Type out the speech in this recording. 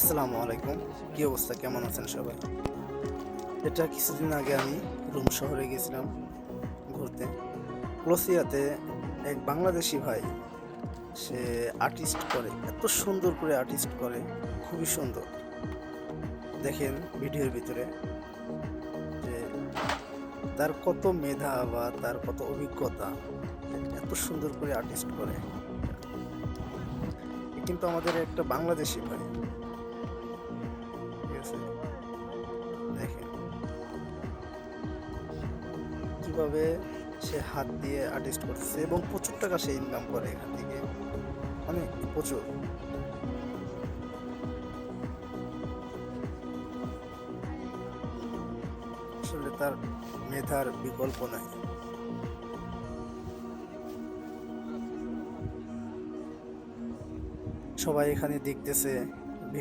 আসসালামু আলাইকুম। কি অবস্থা, কেমন আছেন সবাই? এটা কিছুদিন আগে আমি রোম শহরে গেছিলাম ঘুরতে। ক্রোয়েশিয়াতে এক বাংলাদেশি ভাই, সে আর্টিস্ট করে, এত সুন্দর করে আর্টিস্ট করে, খুবই সুন্দর। দেখেন ভিডিওর ভিতরে যে তার কত মেধা বা তার কত অভিজ্ঞতা, এত সুন্দর করে আর্টিস্ট করে। এ কিন্তু আমাদের একটা বাংলাদেশি ভাই, ঠিক আছে? দেখেন কিভাবে সে হাত দিয়ে আর্টিস্ট করতেছে এবং প্রচুর টাকা সে ইনকাম করে এখান থেকে, অনেক, প্রচুর। আসলে তার মেধার বিকল্প নাই। সবাই এখানে দেখতেছে